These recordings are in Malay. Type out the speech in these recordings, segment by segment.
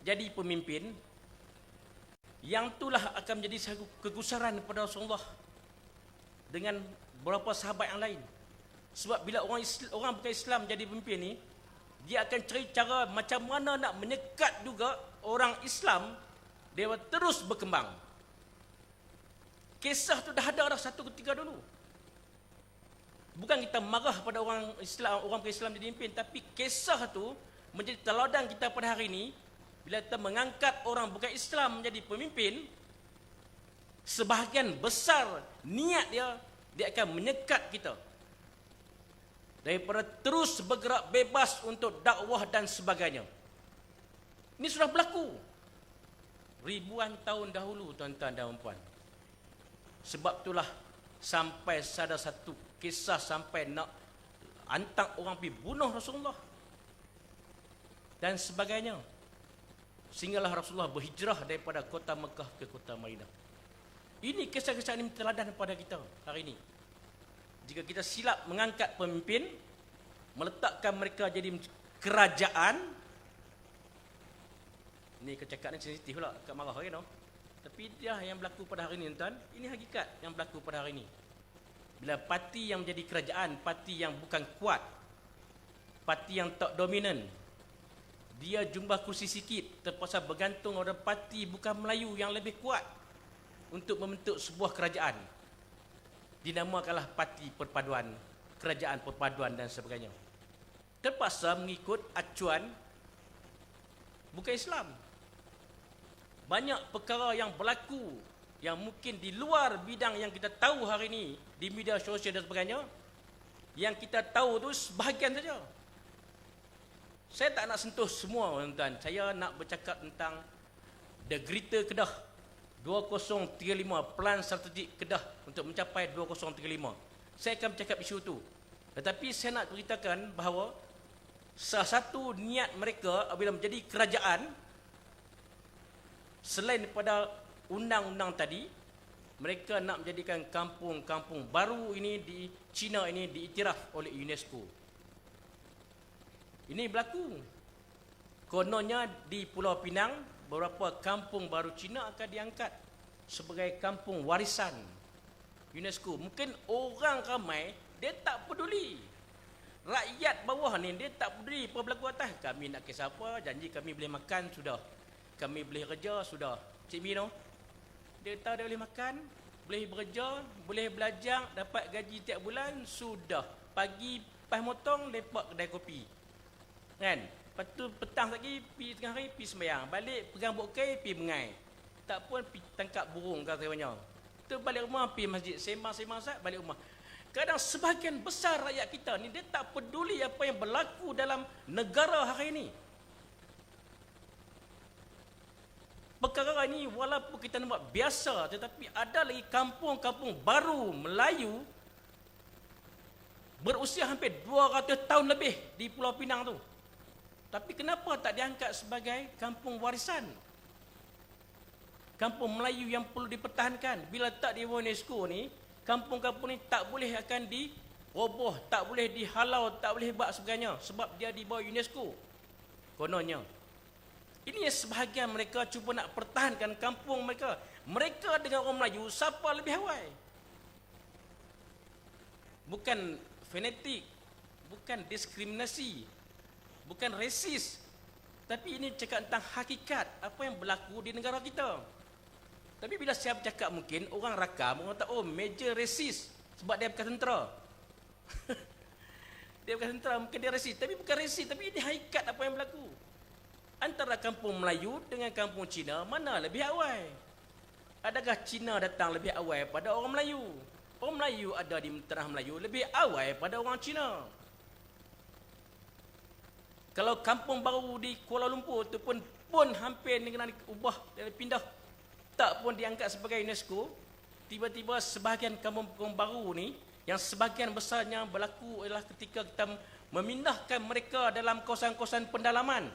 jadi pemimpin, yang itulah akan menjadi satu kegusaran kepada Rasulullah dengan beberapa sahabat yang lain. Sebab bila orang bukan Islam jadi pemimpin ni, dia akan cari cara macam mana nak menyekat juga orang Islam dia terus berkembang. Kisah tu dah ada satu ketika dulu. Bukan kita marah pada orang Islam, orang bukan Islam jadi pemimpin, tapi kisah tu menjadi teladan kita pada hari ini. Bila kita mengangkat orang bukan Islam menjadi pemimpin, sebahagian besar niat dia akan menyekat kita daripada terus bergerak bebas untuk dakwah dan sebagainya. Ini sudah berlaku ribuan tahun dahulu, tuan-tuan dan puan. Sebab itulah sampai ada satu kisah sampai nak hantar orang pergi bunuh Rasulullah dan sebagainya. Sehinggalah Rasulullah berhijrah daripada kota Mekah ke kota Madinah. Ini kisah-kisah ini teladan pada kita hari ini. Jika kita silap mengangkat pemimpin, meletakkan mereka jadi kerajaan, ini kecakapan sensitif pula, kat marah kan, no? Tapi dia yang berlaku pada hari ini, tuan. Ini hakikat yang berlaku pada hari ini. Bila parti yang menjadi kerajaan, parti yang bukan kuat, parti yang tak dominan, dia jumlah kursi sikit, terpaksa bergantung pada parti bukan Melayu yang lebih kuat untuk membentuk sebuah kerajaan. Dinamakanlah parti perpaduan, kerajaan perpaduan dan sebagainya. Terpaksa mengikut acuan bukan Islam. Banyak perkara yang berlaku yang mungkin di luar bidang yang kita tahu hari ini di media sosial dan sebagainya, yang kita tahu tu sebahagian saja. Saya tak nak sentuh semua, tuan-tuan. Saya nak bercakap tentang The Greater Kedah 2035, plan strategik Kedah untuk mencapai 2035. Saya akan bercakap isu itu. Tetapi saya nak beritakan bahawa salah satu niat mereka apabila menjadi kerajaan, selain daripada undang-undang tadi, mereka nak menjadikan kampung-kampung baru ini di China ini diiktiraf oleh UNESCO. Ini berlaku. Kononnya di Pulau Pinang, beberapa kampung baru Cina akan diangkat sebagai kampung warisan UNESCO. Mungkin orang ramai, dia tak peduli. Rakyat bawah ni, dia tak peduli apa berlaku atas. Kami nak kisah apa, janji kami boleh makan, sudah. Kami boleh kerja, sudah. Cik Mino, dia tahu dia boleh makan, boleh bekerja, boleh belajar, dapat gaji tiap bulan, sudah. Pagi, pas motong, lepak kedai kopi. Kan? Lepas tu petang lagi, pergi tengah hari, pergi sembahyang. Balik, pegang bokai, pergi mengai. Tak pun, pergi tangkap burung, kata banyak. Tu balik rumah, pergi masjid. Sembang-sembang saat, balik rumah. Kadang sebahagian besar rakyat kita ni, dia tak peduli apa yang berlaku dalam negara hari ini. Perkara ini, walaupun kita nampak biasa, tetapi ada lagi kampung-kampung baru Melayu berusia hampir 200 tahun lebih di Pulau Pinang tu. Tapi kenapa tak diangkat sebagai kampung warisan? Kampung Melayu yang perlu dipertahankan. Bila tak di UNESCO ni, kampung-kampung ni tak boleh akan diroboh, tak boleh dihalau, tak boleh buat sebagainya. Sebab dia di bawah UNESCO. Kononnya. Ini yang sebahagian mereka cuba nak pertahankan kampung mereka. Mereka dengan orang Melayu, siapa lebih awal? Bukan fanatik, bukan diskriminasi, bukan resis, tapi ini cakap tentang hakikat apa yang berlaku di negara kita. Tapi bila saya bercakap, mungkin orang rakam, orang kata, oh major resis sebab dia bukan tentera. Dia bukan tentera, mungkin dia resis. Tapi bukan resis, tapi ini hakikat apa yang berlaku. Antara kampung Melayu dengan kampung Cina, mana lebih awal? Adakah Cina datang lebih awal pada orang Melayu? Orang Melayu ada di tanah Melayu lebih awal pada orang Cina. Kalau kampung baru di Kuala Lumpur tu pun hampir kena ubah, pindah, tak pun diangkat sebagai UNESCO. Tiba-tiba sebahagian kampung baru ni, yang sebahagian besarnya berlaku adalah ketika kita memindahkan mereka dalam kawasan-kawasan pendalaman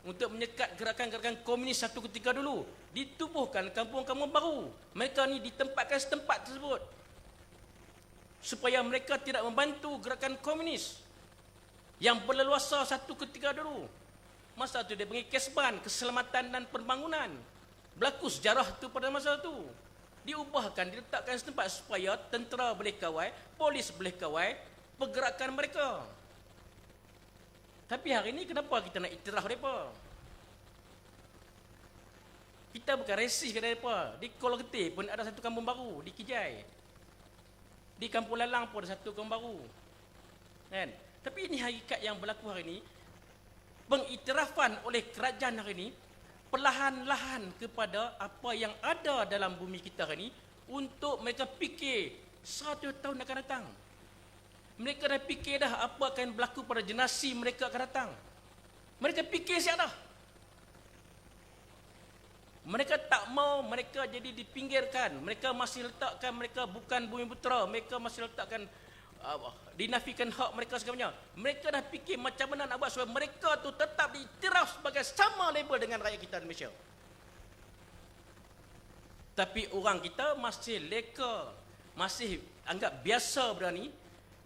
untuk menyekat gerakan-gerakan komunis satu ketika dulu. Ditubuhkan kampung-kampung baru. Mereka ni ditempatkan setempat tersebut supaya mereka tidak membantu gerakan komunis yang berleluasa satu ketika dulu. Masa tu dia panggil Kesban, Keselamatan dan Pembangunan. Berlaku sejarah tu pada masa tu. Diubahkan, diletakkan setempat supaya tentera boleh kawal, polis boleh kawal pergerakan mereka. Tapi hari ini kenapa kita nak iktiraf mereka? Kita bukan resis ke mereka. Di Kuala Getih pun ada satu kampung baru, di Kijai. Di Kampung Lalang pun ada satu kampung baru. Kan? Tapi ini hakikat yang berlaku hari ini. Pengiktirafan oleh kerajaan hari ini perlahan-lahan kepada apa yang ada dalam bumi kita hari ini untuk mereka fikir 100 tahun akan datang. Mereka dah fikir dah apa akan berlaku pada generasi mereka akan datang. Mereka fikir siap dah. Mereka tak mau mereka jadi dipinggirkan. Mereka masih letakkan mereka bukan bumi putera. Mereka masih letakkan dinafikan hak mereka segalanya. Mereka dah fikir macam mana nak buat supaya mereka tu tetap diiktiraf sebagai sama level dengan rakyat kita di Malaysia. Tapi orang kita masih leka, masih anggap biasa berani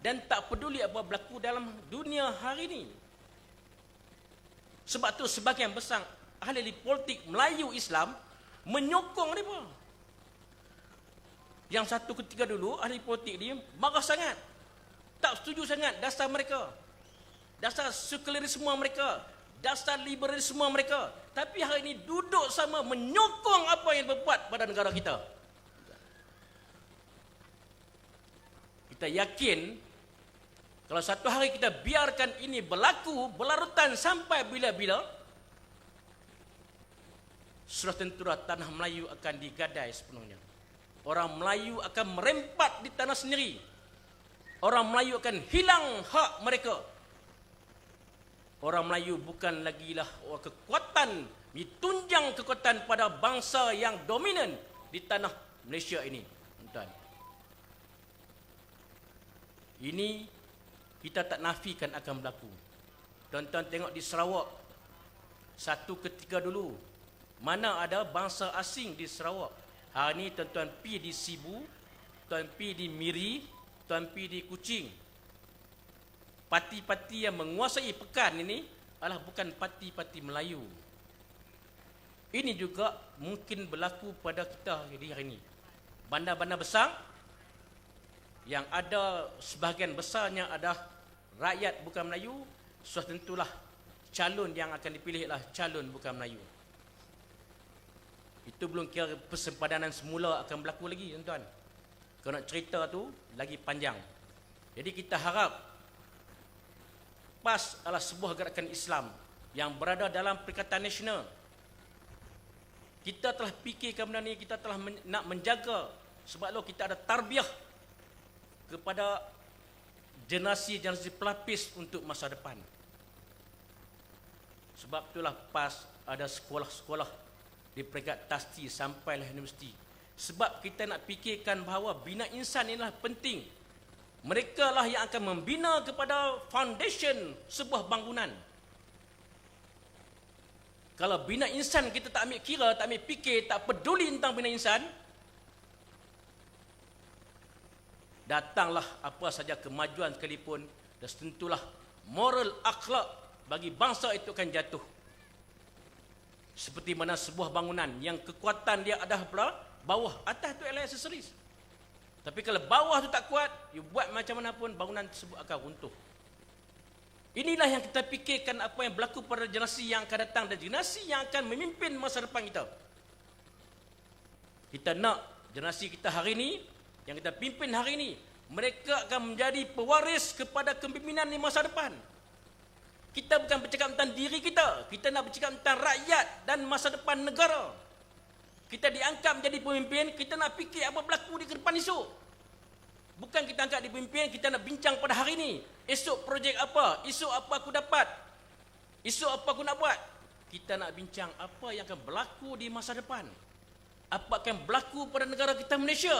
dan tak peduli apa berlaku dalam dunia hari ini. Sebab tu sebahagian besar ahli politik Melayu Islam menyokong mereka. Yang satu ketika dulu ahli politik dia marah sangat, tak setuju sangat dasar mereka, dasar sekularisme mereka, dasar liberalisme mereka. Tapi hari ini duduk sama menyokong apa yang berbuat pada negara kita. Kita yakin kalau satu hari kita biarkan ini berlaku berlarutan sampai bila-bila, sudah tentulah tanah Melayu akan digadai sepenuhnya. Orang Melayu akan merempat di tanah sendiri. Orang Melayu akan hilang hak mereka. Orang Melayu bukan lagi lah kekuatan, ditunjang kekuatan pada bangsa yang dominan di tanah Malaysia ini. Tuan. Ini kita tak nafikan akan berlaku. Tuan-tuan tengok di Sarawak, satu ketika dulu, mana ada bangsa asing di Sarawak. Hari ini tuan-tuan pi di Sibu, tuan pi di Miri, tuan pi di Kuching. Parti-parti yang menguasai pekan ini adalah bukan parti-parti Melayu. Ini juga mungkin berlaku pada kita di hari ini. Bandar-bandar besar yang ada sebahagian besarnya adalah rakyat bukan Melayu, sudah tentulah calon yang akan dipilih adalah calon bukan Melayu. Itu belum kira persempadanan semula akan berlaku lagi, tuan-tuan. Kalau nak cerita tu lagi panjang. Jadi kita harap PAS adalah sebuah gerakan Islam yang berada dalam Perikatan Nasional. Kita telah fikirkan benda ni, kita telah nak menjaga, sebab lo kita ada tarbiyah kepada generasi-generasi pelapis untuk masa depan. Sebab itulah PAS ada sekolah-sekolah di peringkat tasdi sampailah universiti. Sebab kita nak fikirkan bahawa bina insan inilah penting. Mereka lah yang akan membina kepada foundation sebuah bangunan. Kalau bina insan kita tak ambil kira, tak ambil fikir, tak peduli tentang bina insan, datanglah apa saja kemajuan sekalipun, dan tentulah moral akhlak bagi bangsa itu akan jatuh. Seperti mana sebuah bangunan yang kekuatan dia ada pada bawah, atas tu adalah aksesoris. Tapi kalau bawah tu tak kuat, you buat macam mana pun bangunan tersebut akan runtuh. Inilah yang kita fikirkan apa yang berlaku pada generasi yang akan datang dan generasi yang akan memimpin masa depan kita. Kita nak generasi kita hari ini, yang kita pimpin hari ini, mereka akan menjadi pewaris kepada kepimpinan di masa depan. Kita bukan bercakap tentang diri kita, kita nak bercakap tentang rakyat dan masa depan negara. Kita diangkat menjadi pemimpin, kita nak fikir apa berlaku di ke depan esok. Bukan kita angkat di pemimpin, kita nak bincang pada hari ini. Esok projek apa, esok apa aku dapat, esok apa aku nak buat. Kita nak bincang apa yang akan berlaku di masa depan. Apa akan berlaku pada negara kita Malaysia,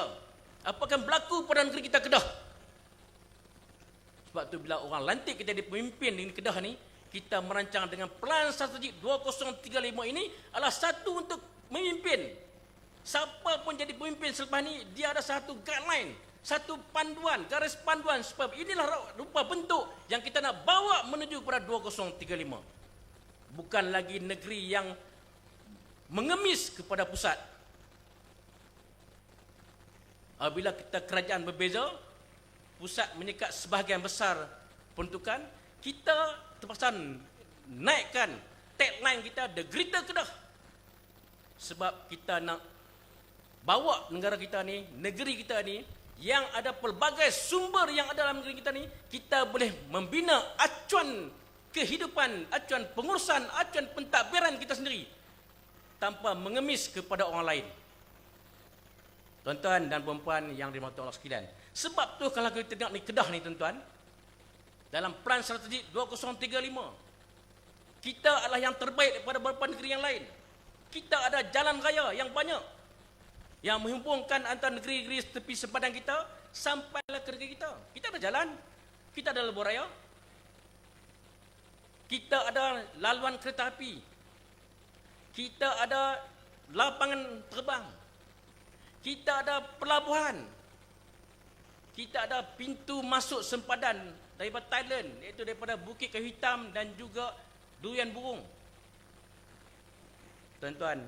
apa akan berlaku pada negeri kita Kedah. Sebab tu bila orang lantik kita jadi pemimpin di Kedah ni, kita merancang dengan pelan strategik 2035 ini adalah satu untuk memimpin. Siapa pun jadi pemimpin selepas ni, dia ada satu guideline, satu panduan, garis panduan, sebab inilah rupa bentuk yang kita nak bawa menuju kepada 2035. bukan lagi negeri yang mengemis kepada pusat. Apabila kita kerajaan berbeza, pusat menyekat sebahagian besar peruntukan, kita terpaksa naikkan tagline kita The Greater Kedah. Sebab kita nak bawa negara kita ni, negeri kita ni, yang ada pelbagai sumber yang ada dalam negeri kita ni, kita boleh membina acuan kehidupan, acuan pengurusan, acuan pentadbiran kita sendiri tanpa mengemis kepada orang lain. Tuan-tuan dan puan-puan yang dirahmati Allah sekalian. Sebab tu kalau kita tengok ni Kedah ni tuan-tuan, dalam Pelan Strategik 2035, kita adalah yang terbaik daripada beberapa negeri yang lain. Kita ada jalan raya yang banyak yang menghubungkan antara negeri-negeri tepi sepadan kita sampailah ke negeri kita. Kita ada jalan, kita ada lebuh raya, kita ada laluan kereta api, kita ada lapangan terbang, kita ada pelabuhan, kita ada pintu masuk sempadan daripada Thailand, iaitu daripada Bukit Kayu Hitam dan juga Durian Burung. Tuan-tuan,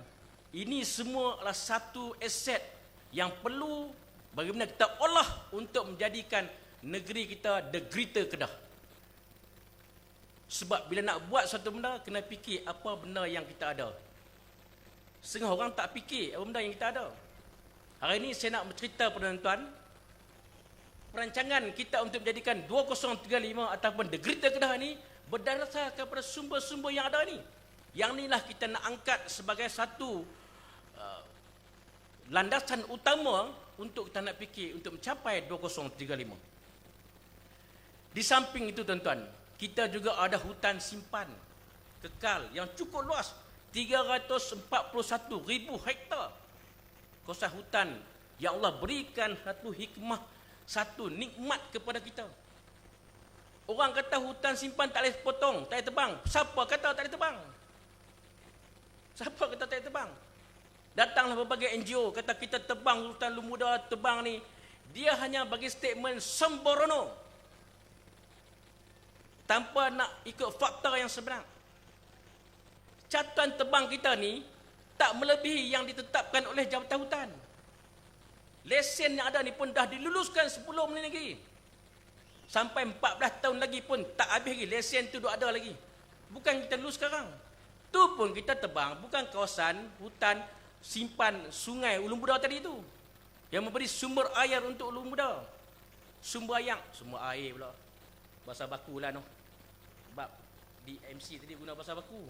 ini semua adalah satu aset yang perlu bagaimana kita olah untuk menjadikan negeri kita The Greater Kedah. Sebab bila nak buat satu benda, kena fikir apa benda yang kita ada. Setengah orang tak fikir apa benda yang kita ada. Hari ini saya nak bercerita kepada tuan-tuan, perancangan kita untuk menjadikan 2035 ataupun The Greater Kedah ini berdasarkan kepada sumber-sumber yang ada ni. Yang inilah kita nak angkat sebagai satu landasan utama untuk kita nak fikir untuk mencapai 2035. Di samping itu tuan-tuan, kita juga ada hutan simpan kekal yang cukup luas, 341,000 hektar. Kawasan hutan yang Allah berikan satu hikmah, satu nikmat kepada kita. Orang kata hutan simpan tak boleh potong, tak boleh tebang. Siapa kata tak boleh tebang? Siapa kata tak boleh tebang? Datanglah berbagai NGO kata kita tebang hutan Lumuda, tebang ni. Dia hanya bagi statement sembrono, tanpa nak ikut fakta yang sebenar. Catatan tebang kita ni tak melebihi yang ditetapkan oleh Jabatan Hutan. Lesen yang ada ni pun dah diluluskan sebelum ni lagi. Sampai 14 tahun lagi pun tak habis lagi. Lesen tu ada lagi. Bukan kita lulus sekarang. Tu pun kita tebang. Bukan kawasan hutan simpan sungai Ulu Muda tadi tu. Yang memberi sumber air untuk Ulu Muda. Sumber air pula. Bahasa baku lah no. Sebab di MC tadi guna bahasa baku.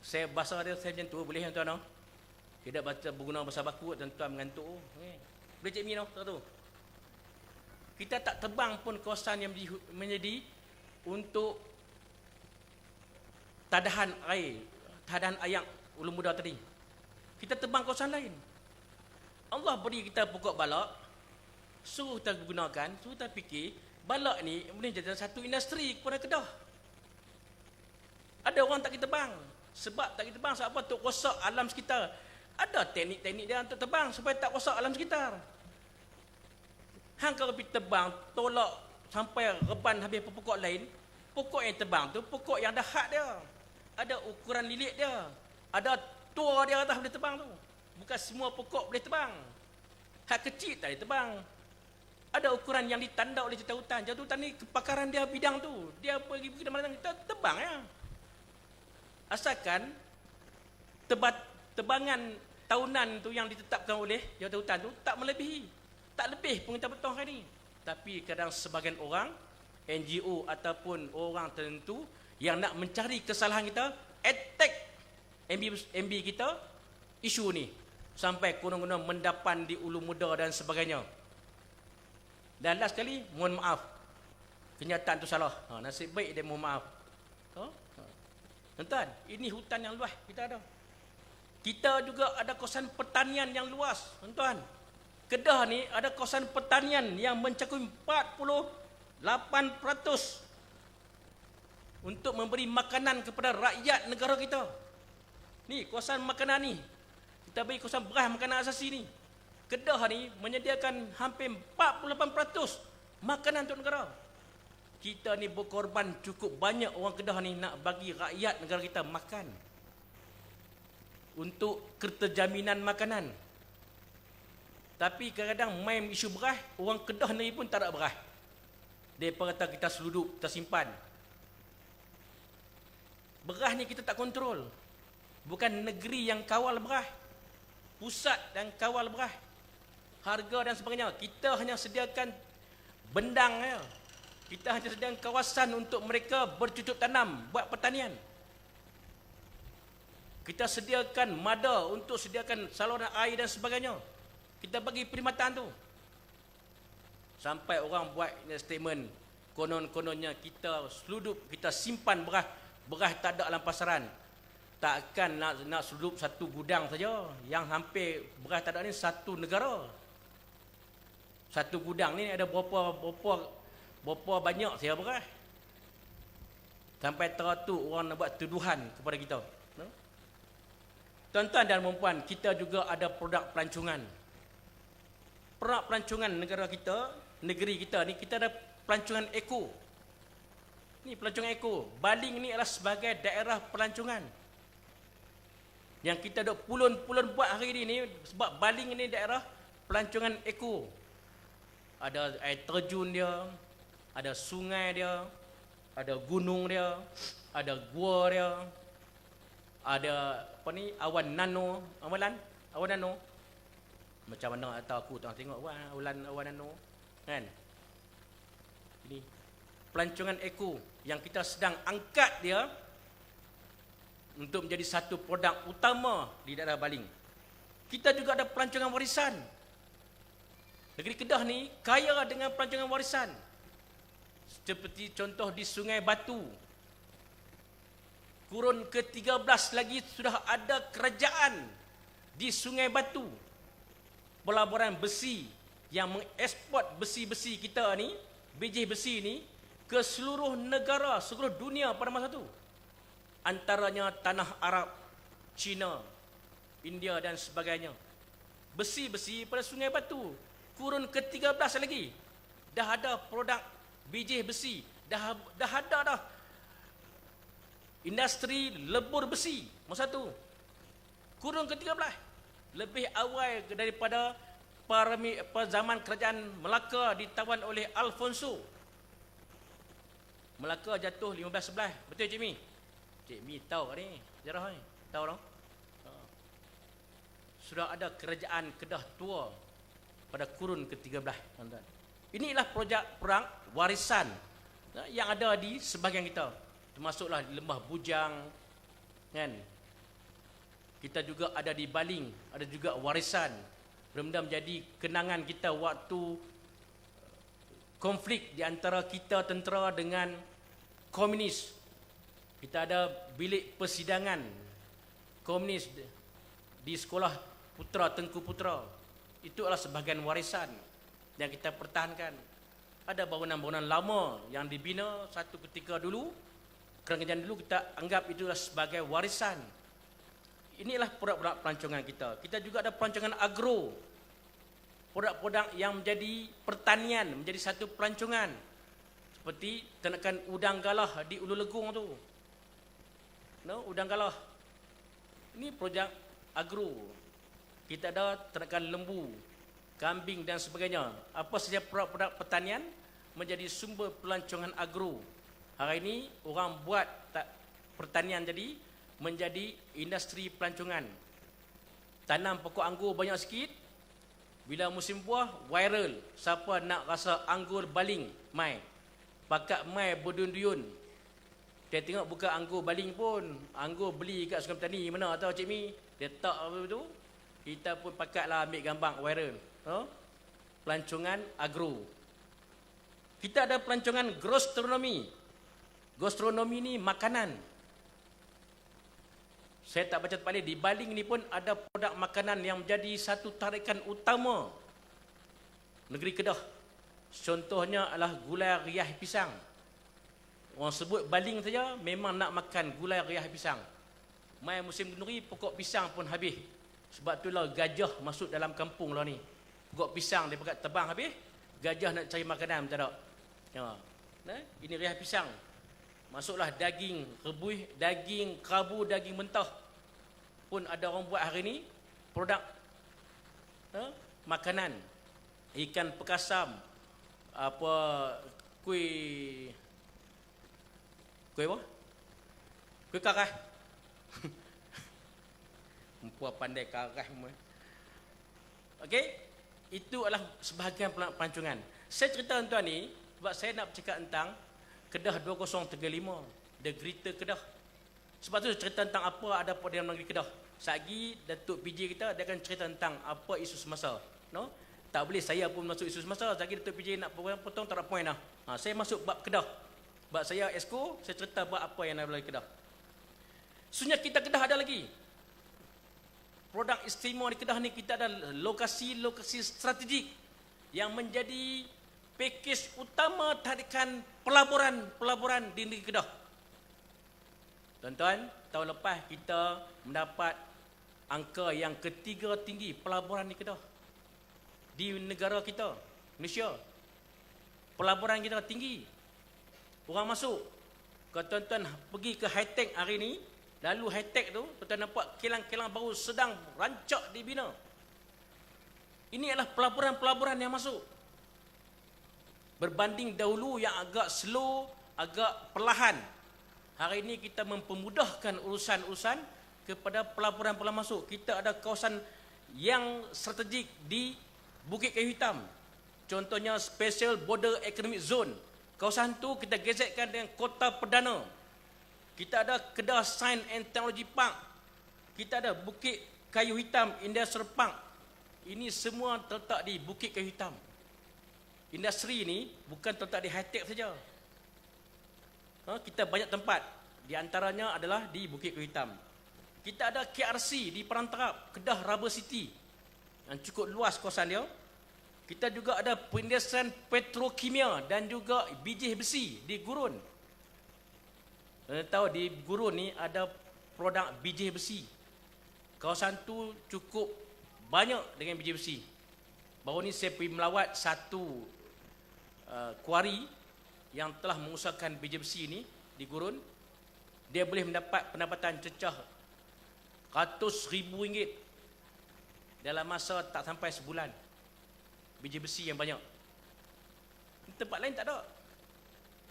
Saya bahasa dia saya macam tu boleh tuan-tuan no? Tidak baca guna bahasa baku tuan-tuan mengantuk. Boleh cik Mi no tu. Kita tak tebang pun kawasan yang menjadi untuk tadahan air Ulu Muda tadi. Kita tebang kawasan lain. Allah beri kita pokok balak, suruh kita gunakan, suruh kita fikir balak ni boleh jadi satu industri kepada Kedah. Ada orang tak kita tebang. Sebab tak kita tebang sebab apa? Untuk rosak alam sekitar. Ada teknik-teknik dia untuk tebang supaya tak rosak alam sekitar. Hang kalau pergi tebang, tolak sampai reban habis pokok lain, pokok yang tebang tu pokok yang ada had dia. Ada ukuran lilit dia. Ada tua dia atas boleh tebang tu. Bukan semua pokok boleh tebang. Had kecil tak boleh tebang. Ada ukuran yang ditanda oleh Jabatan Hutan. Jabatan Hutan ni kepakaran dia bidang tu. Dia pergi ke mana kita tebang ya. Asalkan tebangan tahunan tu yang ditetapkan oleh Jabatan Hutan tu tak melebihi. Tak lebih pun kita betul hari ni. Tapi kadang sebagian orang, NGO ataupun orang tertentu yang nak mencari kesalahan kita, attack MB kita, isu ni. Sampai konon-konon mendapan di Ulu Muda dan sebagainya. Dan last sekali, mohon maaf. Kenyataan tu salah. Nasib baik dia mohon maaf. Tuan-tuan, ini hutan yang luas kita ada. Kita juga ada kawasan pertanian yang luas, tuan-tuan. Kedah ni ada kawasan pertanian yang mencakupi 48% untuk memberi makanan kepada rakyat negara kita. Ni kawasan makanan ni. Kita beri kawasan beras makanan asasi ni. Kedah ni menyediakan hampir 48% makanan untuk negara. kita ni berkorban cukup banyak orang Kedah ni nak bagi rakyat negara kita makan. Untuk keterjaminan makanan. Tapi kadang-kadang main isu beras, orang Kedah ni pun tak ada beras. Mereka kata kita seludup, kita simpan. Beras ni kita tak kontrol. Bukan negeri yang kawal beras. Pusat dan kawal beras. Harga dan sebagainya. Kita hanya sediakan bendang ya. Kita hanya sediakan kawasan untuk mereka bercucuk tanam, buat pertanian. Kita sediakan mada untuk sediakan saluran air dan sebagainya. Kita bagi perkhidmatan tu. Sampai orang buat statement, konon-kononnya kita seludup, kita simpan beras. Beras tak ada dalam pasaran. Takkan nak seludup satu gudang saja. Yang hampir beras tak ada ni satu negara. Satu gudang ni ada berapa banyak saya beras. Sampai teratur orang nak buat tuduhan kepada kita. Tuan-tuan dan puan-puan, kita juga ada produk pelancongan. Produk pelancongan negara kita, negeri kita ni, kita ada pelancongan eko. Ni pelancongan eko. Baling ni adalah sebagai daerah pelancongan. Yang kita ada pulun-pulun buat hari ini sebab Baling ni daerah pelancongan eko. Ada air terjun dia, ada sungai dia, ada gunung dia, ada gua dia, ada apa ni, awan nano, awan nano. Macam mana atau aku tengah tengok awan nano kan. Ini pelancongan eko yang kita sedang angkat dia untuk menjadi satu produk utama di daerah Baling. Kita juga ada pelancongan warisan. Negeri Kedah ni kaya dengan pelancongan warisan. Seperti contoh di Sungai Batu. Kurun ke-13 lagi sudah ada kerajaan di Sungai Batu. Pelaburan besi yang mengeksport besi-besi kita ni, biji besi ni ke seluruh negara, seluruh dunia pada masa itu. Antaranya tanah Arab, China, India dan sebagainya. Besi-besi pada Sungai Batu. Kurun ke-13 lagi. Dah ada produk biji besi. Dah ada dah industri lebur besi masa tu. Kurun ke-13. Lebih awal daripada zaman kerajaan Melaka ditawan oleh Alfonso. Melaka jatuh 1511. Betul Cik Mi? Cik Mi tahu ni sejarah ni. Tahu tak? Sudah ada kerajaan Kedah tua pada kurun ke-13, tuan-tuan. Inilah projek perang warisan yang ada di sebahagian kita. Termasuklah di Lembah Bujang, kan? Kita juga ada di Baling, ada juga warisan. Benda menjadi kenangan kita waktu konflik di antara kita tentera dengan komunis. Kita ada bilik persidangan komunis di sekolah Putra Tengku Putra. Itu adalah sebahagian warisan yang kita pertahankan. Ada bangunan-bangunan lama yang dibina satu ketika dulu. Kerajaan dulu kita anggap itulah sebagai warisan. Inilah produk-produk pelancongan kita. Kita juga ada pelancongan agro. Produk-produk yang menjadi pertanian, menjadi satu pelancongan. Seperti ternakan udang galah di Ulu Legung tu. Udang galah. Ini projek agro. Kita ada ternakan lembu, kambing dan sebagainya. Apa saja produk-produk pertanian menjadi sumber pelancongan agro. Hari ini orang buat pertanian jadi menjadi industri pelancongan. Tanam pokok anggur banyak sikit. Bila musim buah, viral. Siapa nak rasa anggur Baling, mai. Pakat mai berduyun-duyun. Dia tengok buka anggur Baling pun. Anggur beli kat Sungai Petani. Mana tahu Cik Mi? Dia tak apa tu. Kita pun pakatlah ambil gambar viral. Pelancongan agro. Kita ada pelancongan gastronomi. Gastronomi ni makanan. Saya tak baca tepat di Baling ni pun ada produk makanan yang menjadi satu tarikan utama negeri Kedah. Contohnya adalah gulai riah pisang. Orang sebut Baling saja memang nak makan gulai riah pisang. Mai musim kenduri pokok pisang pun habis. Sebab itulah gajah masuk dalam kampung lah ni. Pokok pisang dia pakat tebang habis, gajah nak cari makanan tak ada. Ya. Ini riah pisang. Masuklah daging rebus, daging kerabu, daging mentah. Pun ada orang buat hari ni produk makanan. Ikan pekasam, apa kuih apa? Kuih karah. Empuan pandai karah semua. Okey, itu adalah sebahagian pelancongan. Saya cerita tuan ni sebab saya nak bercakap tentang Kedah 2035, The Greater Kedah. Sebab tu cerita tentang apa ada pada dalam negeri Kedah. Sagi Datuk PJ kita dia akan cerita tentang apa isu semasa. No? Tak boleh saya pun masuk isu semasa. Sagi Datuk PJ nak potong tak ada point lah. Saya masuk bab Kedah. Bab saya Esko, saya cerita bab apa yang ada di Kedah. Sebenarnya kita Kedah ada lagi. Produk istimewa di Kedah ni kita ada lokasi-lokasi strategik yang menjadi pakej utama tarikan pelaburan di negeri Kedah. Tuan-tuan, tahun lepas kita mendapat angka yang ketiga tinggi pelaburan di Kedah. Di negara kita, Malaysia. Pelaburan kita tinggi. Orang masuk. Kalau tuan-tuan pergi ke high-tech hari ni, lalu high-tech tu, tuan-tuan nampak kilang-kilang baru sedang rancak dibina. Ini adalah pelaburan-pelaburan yang masuk. Berbanding dahulu yang agak slow, agak perlahan. Hari ini kita mempermudahkan urusan-urusan kepada pelaburan-pelaburan masuk. Kita ada kawasan yang strategik di Bukit Kayu Hitam. Contohnya Special Border Economic Zone. Kawasan tu kita gesekkan dengan kota perdana. Kita ada Kedah Science and Technology Park. Kita ada Bukit Kayu Hitam Industrial Park. Ini semua terletak di Bukit Kayu Hitam. Industri ini bukan terletak di high-tech saja. Kita banyak tempat. Di antaranya adalah di Bukit Kayu Hitam. Kita ada KRC di Perantarap, Kedah Rubber City. Yang cukup luas kawasan dia. Kita juga ada perindustrian petrokimia dan juga bijih besi di Gurun. Anda tahu di Gurun ni ada produk bijih besi. Kawasan tu cukup banyak dengan bijih besi. Baru ni saya pergi melawat satu kuari yang telah mengusahakan bijih besi ni di Gurun. Dia boleh mendapat pendapatan cecah RM100,000 dalam masa tak sampai sebulan. Bijih besi yang banyak. Di tempat lain tak ada.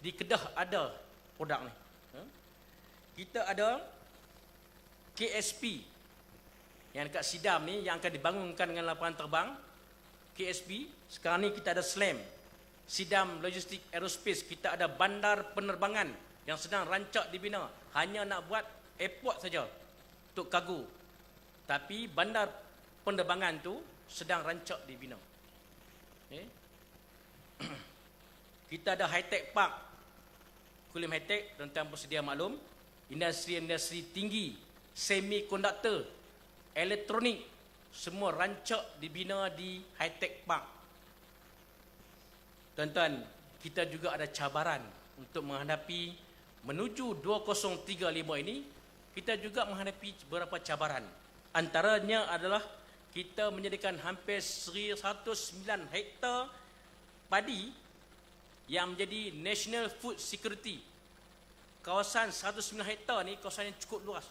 Di Kedah ada produk ni. Kita ada KSP yang dekat Sidam ni yang akan dibangunkan dengan lapangan terbang. KSP. Sekarang ni kita ada SLAM, Sidam Logistik Aerospace. Kita ada bandar penerbangan yang sedang rancak dibina. Hanya nak buat airport saja untuk kargo. Tapi bandar penerbangan tu sedang rancak dibina. Okay. Kita ada high-tech park. Kulim high-tech, tuan-tuan bersedia maklum. Industri-industri tinggi, semikonduktor, elektronik, semua rancak dibina di high-tech park. Tuan-tuan, kita juga ada cabaran untuk menghadapi menuju 2035 ini. Kita juga menghadapi beberapa cabaran. Antaranya adalah kita menyediakan hampir 109 hektar padi yang menjadi National Food Security. Kawasan 109 hektar ni kawasan yang cukup luas.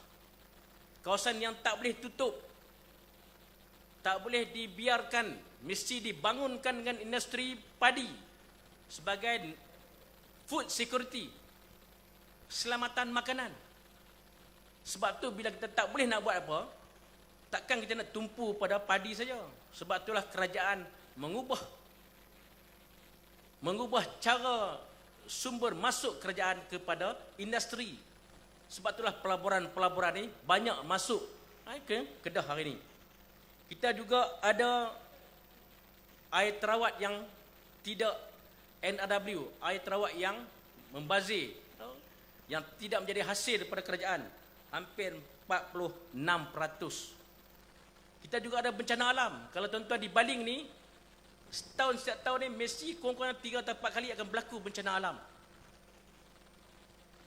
Kawasan yang tak boleh tutup. Tak boleh dibiarkan. Mesti dibangunkan dengan industri padi sebagai food security. Keselamatan makanan. Sebab tu bila kita tak boleh nak buat apa, takkan kita nak tumpu pada padi saja. Sebab itulah kerajaan mengubah cara sumber masuk kerajaan kepada industri. Sebab itulah pelaburan-pelaburan ni banyak masuk ke Kedah hari ini. Kita juga ada air terawat yang tidak NRW, air terawat yang membazir, yang tidak menjadi hasil daripada kerajaan, hampir 46%. Kita juga ada bencana alam. Kalau tuan-tuan di Baling ni, setiap tahun ni mesti kurang-kurang 3 atau 4 kali akan berlaku bencana alam.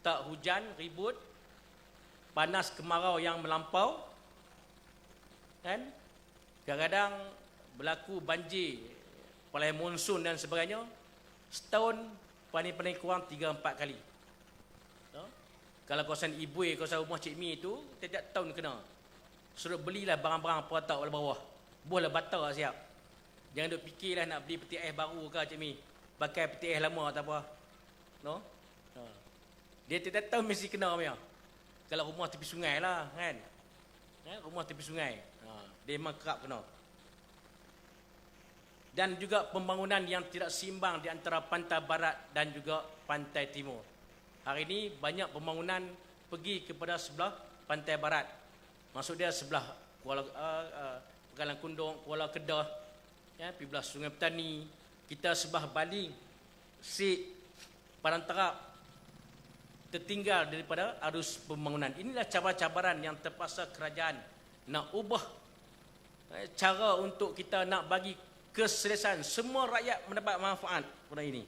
Tak hujan, ribut, panas kemarau yang melampau, dan kadang-kadang berlaku banjir, pelai monsun dan sebagainya. Setahun paling kurang 3-4 kali. No? Kalau kawasan Ibui, kawasan rumah Cik Mi itu, tiap tahun kena. Suruh belilah barang-barang peratak bawah. Boleh batal siap. Jangan duk fikirlah nak beli peti ais baru ke Cik Mi. Pakai peti ais lama tak apa. No? Dia tiap tahun mesti kena punya. Kalau rumah tepi sungai lah kan. Rumah tepi sungai. Dia memang kerap kena. Dan juga pembangunan yang tidak seimbang di antara pantai barat dan juga pantai timur. Hari ini banyak pembangunan pergi kepada sebelah pantai barat. Maksud dia sebelah Pegalang Kundung, Kuala Kedah, pergi belah Sungai Petani. Kita sebelah Bali, Sik, Padang Terap, tertinggal daripada arus pembangunan. Inilah cabaran-cabaran yang terpaksa kerajaan nak ubah cara untuk kita nak bagi keselesaan semua rakyat mendapat manfaat pada ini.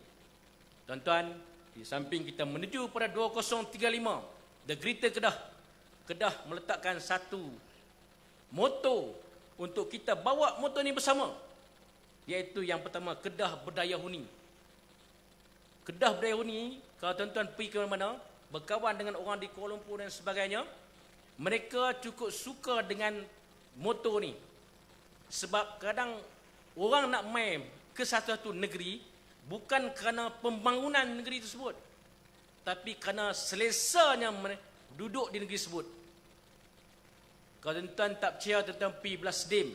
Tuan-tuan, di samping kita menuju pada 2035, The Greater Kedah, Kedah meletakkan satu moto untuk kita bawa moto ini bersama, iaitu yang pertama, Kedah Berdaya Huni. Kedah Berdaya Huni, kalau tuan-tuan pergi ke mana-mana, berkawan dengan orang di Kuala Lumpur dan sebagainya, mereka cukup suka dengan moto ni. Sebab kadang orang nak main ke satu-satu negeri bukan kerana pembangunan negeri tersebut, tapi kerana selesanya duduk di negeri tersebut. Kalau tuan-tuan tak percaya, tuan-tuan pergi belah Sedim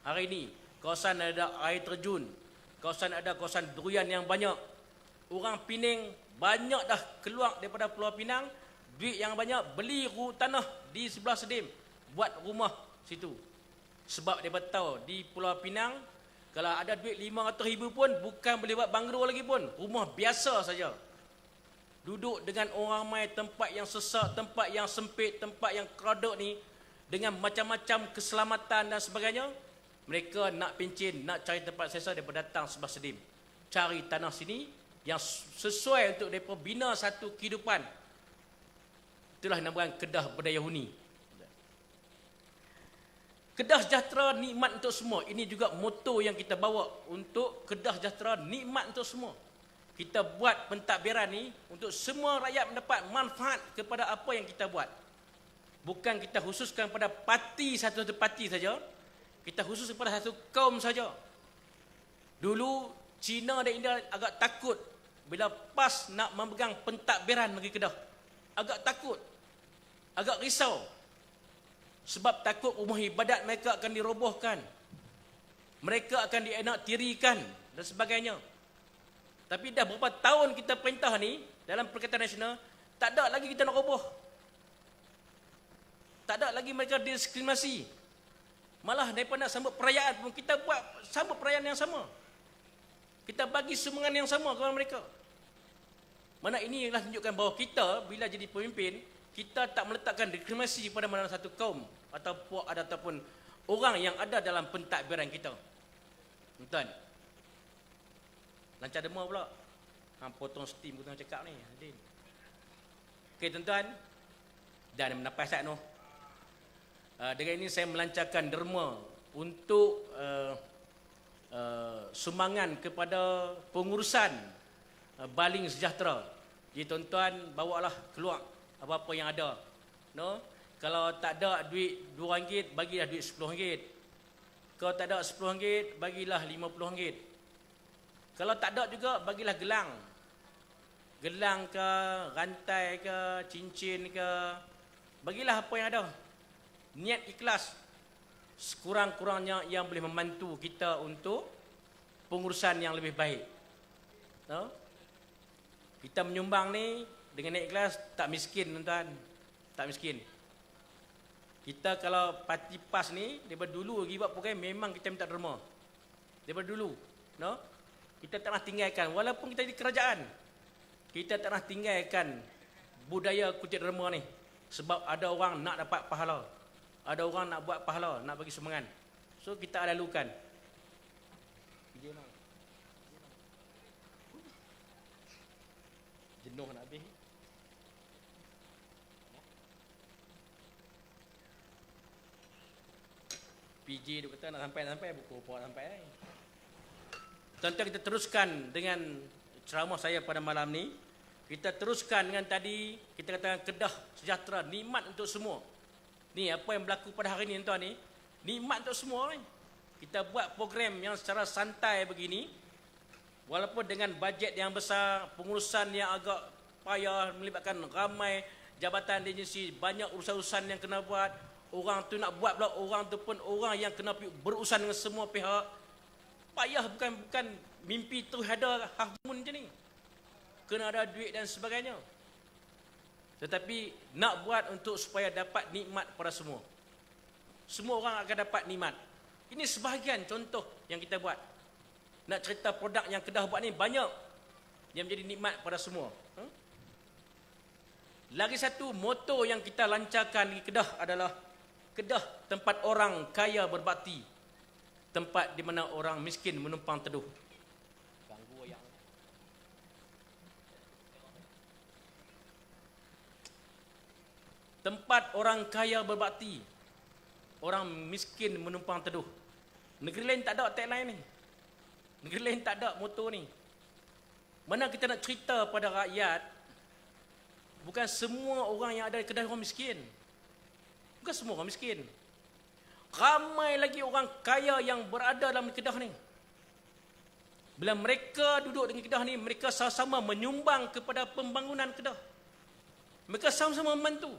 hari ini, kawasan ada air terjun, kawasan durian yang banyak. Orang Pening banyak dah keluar daripada Pulau Pinang, duit yang banyak beli tanah di sebelah Sedim, buat rumah situ. Sebab dia tahu di Pulau Pinang kalau ada duit 500,000 pun bukan boleh buat banglo lagi pun, rumah biasa saja. Duduk dengan orang ramai, tempat yang sesak, tempat yang sempit, tempat yang crowded ni, dengan macam-macam keselamatan dan sebagainya, mereka nak pencin, nak cari tempat selesa, mereka datang sebelah Sedim. Cari tanah sini yang sesuai untuk mereka bina satu kehidupan. Itulah namakan Kedah Berdaya Huni. Kedah sejahtera, nikmat untuk semua. Ini juga moto yang kita bawa untuk Kedah sejahtera, nikmat untuk semua. Kita buat pentadbiran ni untuk semua rakyat mendapat manfaat kepada apa yang kita buat. Bukan kita khususkan pada parti, satu-satu parti saja. Kita khusus kepada satu kaum saja. Dulu Cina dan India agak takut bila PAS nak memegang pentadbiran bagi Kedah. Agak takut, agak risau. Sebab takut rumah ibadat mereka akan dirobohkan, mereka akan dienaktirikan dan sebagainya. Tapi dah berapa tahun kita perintah ni dalam Perikatan Nasional, tak ada lagi kita nak roboh. Tak ada lagi mereka diskriminasi. Malah daripada nak sambut perayaan pun, kita buat sambut perayaan yang sama. Kita bagi sumbangan yang sama kepada mereka. Mana inilah tunjukkan bahawa kita bila jadi pemimpin, kita tak meletakkan diskriminasi pada mana satu kaum atau puak ataupun orang yang ada dalam pentadbiran kita. Tuan, lancar demo pula. Potong steam aku tengah cakap ni. Okey tuan-tuan, dan menapas tak noh. Dengan ini saya melancarkan derma untuk sumbangan kepada pengurusan baling sejahtera. Jadi tuan-tuan bawalah keluar apa-apa yang ada. No? Kalau tak ada duit RM2, bagilah duit RM10. Kalau tak ada RM10, bagilah RM50. Kalau tak ada juga, bagilah gelang. Gelang ke, rantai ke, cincin ke. Bagilah apa yang ada. Niat ikhlas. Sekurang-kurangnya yang boleh membantu kita untuk pengurusan yang lebih baik. No? Kita menyumbang ni dengan niat ikhlas, tak miskin tuan-tuan. Tak miskin. Kita kalau parti PAS ni, daripada dulu lagi buat program, memang kita minta derma. Daripada dulu. No? Kita tak nak tinggalkan, walaupun kita di kerajaan, kita tak nak tinggalkan budaya kutip derma ni. Sebab ada orang nak dapat pahala. Ada orang nak buat pahala, nak bagi sumbangan. So kita lalukan. Jenuh nak habis. PJ dia kata nak sampai buku puak sampai. Tuan-tuan, kita teruskan dengan ceramah saya pada malam ni. Kita teruskan dengan tadi, kita katakan Kedah sejahtera, nikmat untuk semua. Ni apa yang berlaku pada hari ni tuan ni, nikmat untuk semua ni. Kita buat program yang secara santai begini, walaupun dengan bajet yang besar, pengurusan yang agak payah, melibatkan ramai jabatan di agensi, banyak urusan-urusan yang kena buat. Orang tu nak buat pula, orang tu pun orang yang kena berurusan dengan semua pihak. Payah, bukan mimpi tu ada hafmun je ni. Kena ada duit dan sebagainya. Tetapi nak buat untuk supaya dapat nikmat pada semua. Semua orang akan dapat nikmat. Ini sebahagian contoh yang kita buat. Nak cerita produk yang Kedah buat ni banyak yang menjadi nikmat pada semua. Lagi satu moto yang kita lancarkan di Kedah adalah Kedah tempat orang kaya berbakti, tempat di mana orang miskin menumpang teduh. Tempat orang kaya berbakti, orang miskin menumpang teduh. Negeri lain tak ada tagline ni. Negeri lain tak ada moto ni. Mana kita nak cerita pada rakyat, bukan semua orang yang ada di Kedah orang miskin. Bukan semua orang miskin. Ramai lagi orang kaya yang berada dalam Kedah ni. Bila mereka duduk dengan Kedah ni, mereka sama-sama menyumbang kepada pembangunan Kedah. Mereka sama-sama membantu.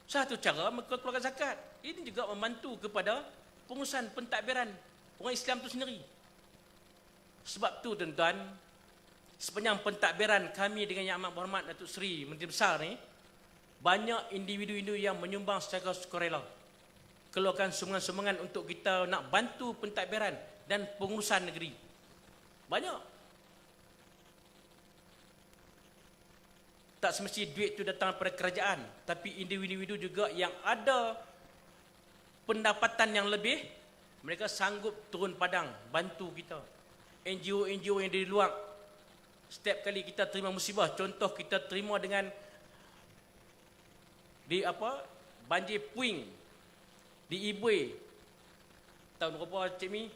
Satu cara mereka keluarkan zakat. Ini juga membantu kepada pengurusan pentadbiran orang Islam itu sendiri. Sebab tu tuan-tuan, sepanjang pentadbiran kami dengan Yang Amat Berhormat Datuk Seri Menteri Besar ni, banyak individu-individu yang menyumbang secara sukarela. Keluarkan sumbangan-sumbangan untuk kita nak bantu pentadbiran dan pengurusan negeri. Banyak. Tak semesti duit itu datang daripada kerajaan, tapi individu-individu juga yang ada pendapatan yang lebih, mereka sanggup turun padang bantu kita. NGO-NGO yang di luar, setiap kali kita terima musibah, contoh kita terima dengan banjir puing di Ibui tahun berapa Cik Mi?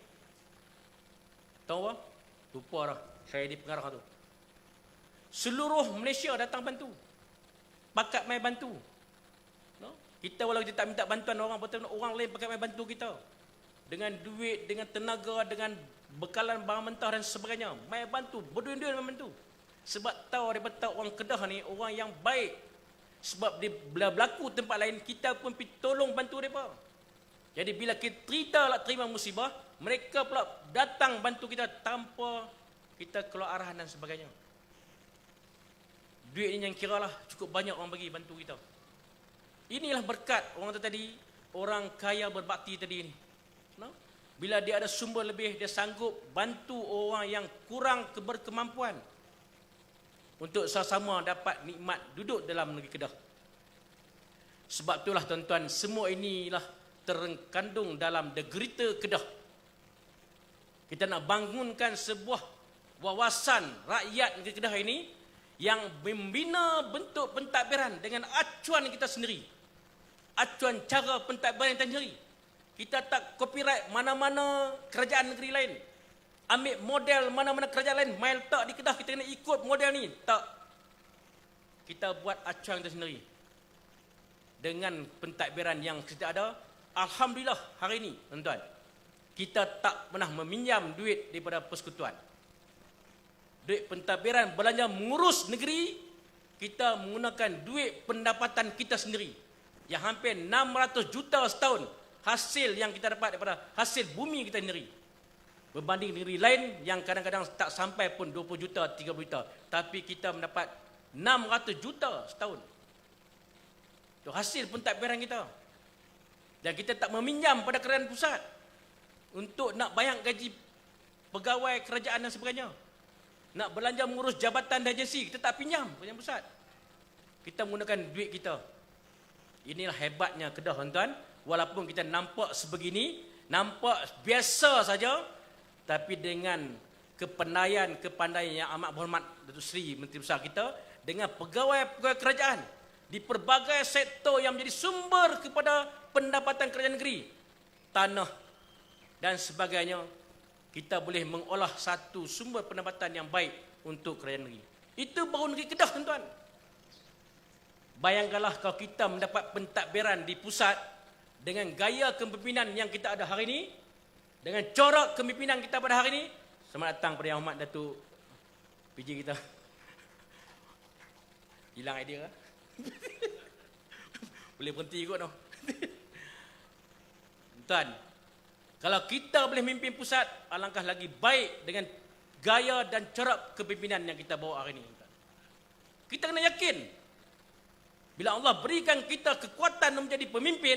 Tahu apa? Lupa dah, saya di pengarah tu. Seluruh Malaysia datang bantu. Pakat mai bantu. No? Kita walau kita tak minta bantuan orang, betul orang lain pakat mai bantu kita. Dengan duit, dengan tenaga, dengan bekalan barang mentah dan sebagainya. Mai bantu, berdua-dua mai bantu. Sebab tahu daripada orang Kedah ni orang yang baik. Sebab dia berlaku tempat lain, kita pun pergi tolong bantu mereka. Jadi bila kita terima musibah, mereka pula datang bantu kita tanpa kita keluar arahan dan sebagainya. Duit ni yang kiralah cukup banyak orang bagi bantu kita. Inilah berkat orang tu tadi, orang kaya berbakti tadi ni. No? Bila dia ada sumber lebih, dia sanggup bantu orang yang kurang berkemampuan untuk sama-sama dapat nikmat duduk dalam negeri Kedah. Sebab itulah tuan-tuan, semua inilah terkandung dalam The Greater Kedah. Kita nak bangunkan sebuah wawasan rakyat negeri Kedah ini yang membina bentuk pentadbiran dengan acuan kita sendiri. Acuan cara pentadbiran kita sendiri. Kita tak copyright mana-mana kerajaan negeri lain. Ambil model mana-mana kerajaan lain, mai letak di Kedah, kita kena ikut model ni. Tak. Kita buat acuan kita sendiri. Dengan pentadbiran yang kita ada, alhamdulillah hari ini, tuan-tuan, kita tak pernah meminjam duit daripada persekutuan. Duit pentadbiran belanja mengurus negeri, kita menggunakan duit pendapatan kita sendiri yang hampir 600 juta setahun, hasil yang kita dapat daripada hasil bumi kita sendiri, berbanding negeri lain yang kadang-kadang tak sampai pun 20 juta, 30 juta, tapi kita mendapat 600 juta setahun. Itu hasil pentadbiran kita. Dan kita tak meminjam pada kerajaan pusat untuk nak bayar gaji pegawai kerajaan dan sebagainya. Nak belanja mengurus jabatan dan agensi, kita tak pinjam kerajaan pusat. Kita menggunakan duit kita. Inilah hebatnya Kedah, tuan-tuan. Walaupun kita nampak sebegini, nampak biasa saja, tapi dengan kepandaian yang amat berhormat Datuk Seri Menteri Besar kita, dengan pegawai-pegawai kerajaan di pelbagai sektor yang menjadi sumber kepada pendapatan kerajaan negeri, tanah dan sebagainya, kita boleh mengolah satu sumber pendapatan yang baik untuk kerajaan negeri. Itu baru negeri Kedah, tuan-tuan. Bayangkanlah kalau kita mendapat pentadbiran di pusat dengan gaya kepimpinan yang kita ada hari ini, dengan corak kepimpinan kita pada hari ini. Selamat datang pada Yang Hormat Datuk PJ kita. Hilang idea lah. Boleh berhenti kot noh. Tuan, kalau kita boleh memimpin pusat, alangkah lagi baik dengan gaya dan corak kepimpinan yang kita bawa hari ini. Kita kena yakin, bila Allah berikan kita kekuatan menjadi pemimpin,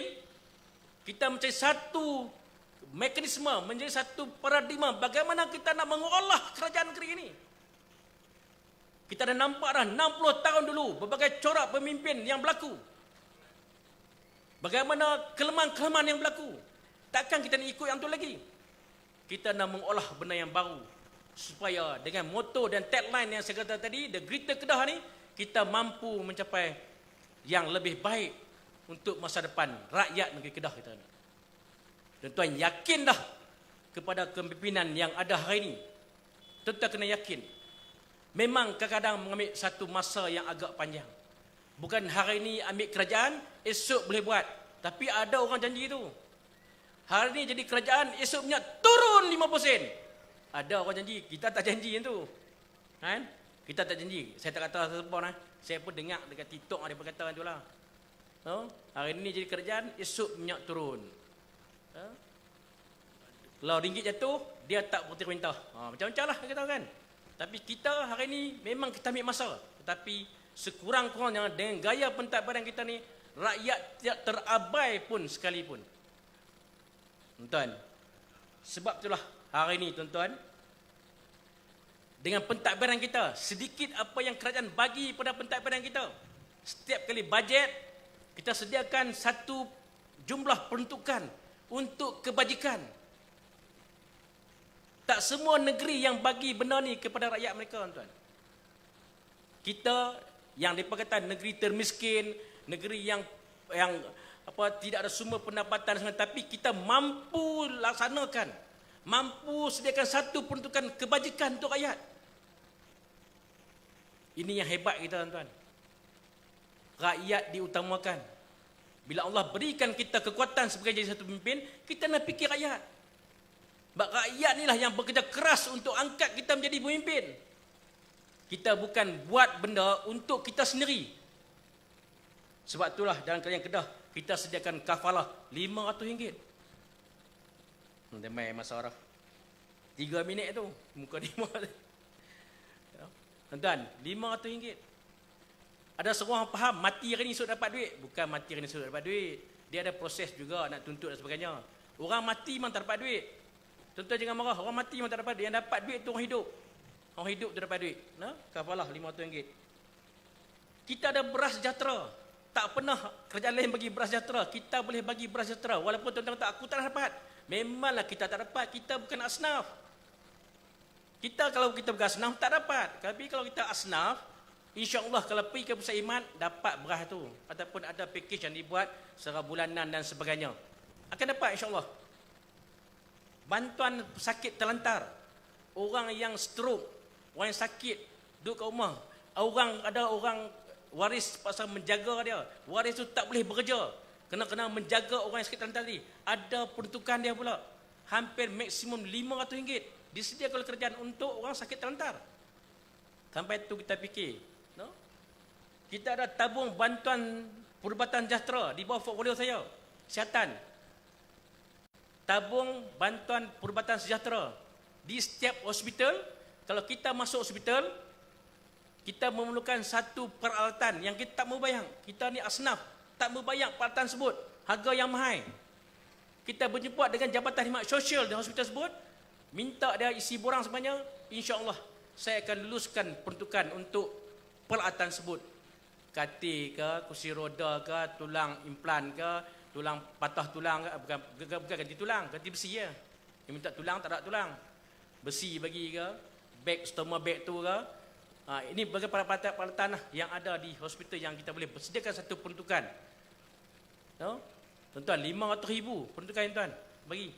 kita mencari satu mekanisme, menjadi satu paradigma bagaimana kita nak mengolah kerajaan negeri ini. Kita dah nampak dah 60 tahun dulu berbagai corak pemimpin yang berlaku. Bagaimana kelemahan-kelemahan yang berlaku. Takkan kita nak ikut yang tu lagi. Kita nak mengolah benda yang baru. Supaya dengan moto dan tagline yang saya kata tadi, The Greater Kedah ni, kita mampu mencapai yang lebih baik untuk masa depan rakyat negeri Kedah kita. Dan tuan yakin dah kepada kepimpinan yang ada hari ini. Tuan kena yakin. Memang kadang-kadang mengambil satu masa yang agak panjang. Bukan hari ini ambil kerajaan, esok boleh buat. Tapi ada orang janji tu. Hari ini jadi kerajaan, esok punya turun 50%. Ada orang janji, kita tak janji yang tu. Kan? Kita tak janji. Saya tak kata apa-apa. Saya pun dengar dekat TikTok ada perkataan tu lah. Hari ini jadi kerajaan, esok minyak turun. Kalau ringgit jatuh, dia tak berhenti perintah. Macam-macam lah kita tahu kan. Tapi kita hari ini memang kita ambil masa. Tetapi sekurang-kurangnya dengan gaya pentadbiran kita ni, rakyat tidak terabai pun sekalipun. Tuan, sebab itulah hari ini tuan-tuan, dengan pentadbiran kita, sedikit apa yang kerajaan bagi pada pentadbiran kita. Setiap kali bajet, kita sediakan satu jumlah peruntukan untuk kebajikan. Tak semua negeri yang bagi benda ni kepada rakyat mereka, tuan. Kita yang dikatakan negeri termiskin, negeri yang tidak ada sumber pendapatan, tapi kita mampu laksanakan, mampu sediakan satu peruntukan kebajikan untuk rakyat. Ini yang hebat kita, tuan. Rakyat diutamakan. Bila Allah berikan kita kekuatan sebagai jadi satu pemimpin, kita nak fikir rakyat. Sebab rakyat inilah yang bekerja keras untuk angkat kita menjadi pemimpin. Kita bukan buat benda untuk kita sendiri. Sebab itulah dalam kerajaan Kedah, kita sediakan kafalah RM500. Demai masalah 3 minit tu, muka lima. Tuan-tuan, RM500. Ada seorang faham mati hari ni esok dapat duit. Bukan mati hari ni esok dapat duit. Dia ada proses juga nak tuntut dan sebagainya. Orang mati memang tak dapat duit. Tuan-tuan jangan marah, orang mati memang tak dapat duit. Yang dapat duit tu orang hidup. Orang hidup tu dapat duit. Kafalah RM500. Kita ada beras sejahtera. Tak pernah kerajaan lain bagi beras sejahtera. Kita boleh bagi beras sejahtera. Walaupun tuan-tuan kata aku tak dapat. Memanglah kita tak dapat. Kita bukan asnaf. Kita kalau kita bukan asnaf tak dapat. Tapi kalau kita asnaf, insya-Allah kalau pergi ke pusat iman dapat beras tu. Ataupun ada package yang dibuat secara bulanan dan sebagainya. Akan dapat insya-Allah. Bantuan sakit terlantar. Orang yang stroke, orang yang sakit duduk kat rumah. Ada orang waris pasal menjaga dia. Waris tu tak boleh bekerja. Kena menjaga orang yang sakit terlantar tadi. Ada peruntukan dia pula. Hampir maksimum RM500 disediakan oleh kerajaan untuk orang sakit terlantar. Sampai tu kita fikir, kita ada tabung bantuan perubatan sejahtera di bawah portfolio saya. Kesihatan. Tabung bantuan perubatan sejahtera di setiap hospital. Kalau kita masuk hospital, kita memerlukan satu peralatan yang kita tak mau bayang. Kita ni asnaf, tak mau bayang peralatan tersebut, harga yang mahal. Kita berjumpa dengan Jabatan Khidmat Sosial di hospital tersebut, minta dia isi borang sebenarnya, insya-Allah saya akan luluskan peruntukan untuk peralatan tersebut. Katil ke, kursi roda ke, tulang implan ke, tulang patah tulang ke, bukan ganti tulang, ganti besi je. Yang minta tulang tak ada tulang. Besi bagi ke, beg stoma bag tu ke. Ini bagi peralatan yang ada di hospital yang kita boleh sediakan satu peruntukan. Tuan-tuan, RM500,000 peruntukan tuan bagi.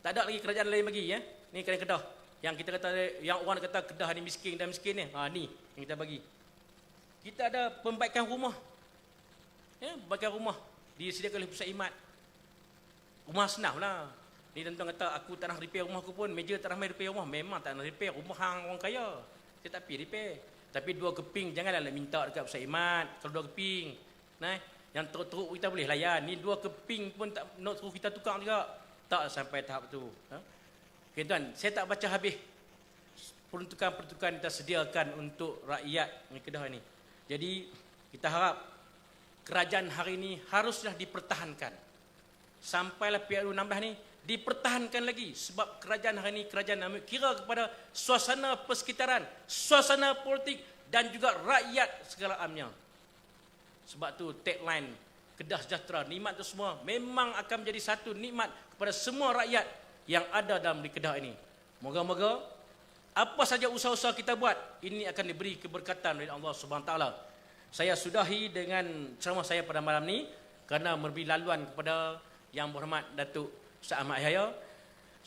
Tak ada lagi kerajaan lain bagi ya. Ni Ni Kedah. Yang kita kata, yang orang kata Kedah ni miskin dan miskin ni. Ni yang kita bagi. Kita ada pembaikan rumah. Pembaikan rumah disediakan oleh pusat khidmat. Rumah senang lah. Ni tuan-tuan kata aku tak nak repair rumah aku pun, meja tak nak repair rumah. Memang tak nak repair rumah hang orang kaya. Saya tak pergi repair. Tapi 2 keping janganlah minta dekat pusat khidmat. Kalau 2 keping, yang teruk-teruk kita boleh layan. Ni 2 keping pun tak nak suruh kita tukar juga. Tak sampai tahap tu. Okay, tuan, saya tak baca habis peruntukan-peruntukan kita sediakan untuk rakyat di Kedah ini. Jadi kita harap kerajaan hari ini haruslah dipertahankan. Sampailah PRU16 ni dipertahankan lagi, sebab kerajaan hari ini kerajaan ambil kira kepada suasana persekitaran, suasana politik dan juga rakyat segala amnya. Sebab tu tagline Kedah Sejahtera, nikmat itu semua memang akan menjadi satu nikmat kepada semua rakyat yang ada dalam di Kedah ini. Moga-moga apa saja usaha-usaha kita buat ini akan diberi keberkatan oleh Allah Subhanahu Wa Taala. Saya sudahi dengan ceramah saya pada malam ni kerana memberi laluan kepada Yang Berhormat Datuk Ustaz Ahmad Yahya.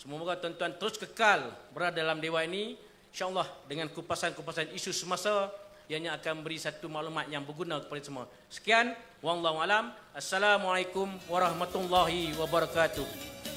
Semoga tuan-tuan terus kekal berada dalam dewan ini, insya-Allah dengan kupasan-kupasan isu semasa yang akan beri satu maklumat yang berguna kepada semua. Sekian, wallahu alam. Assalamualaikum warahmatullahi wabarakatuh.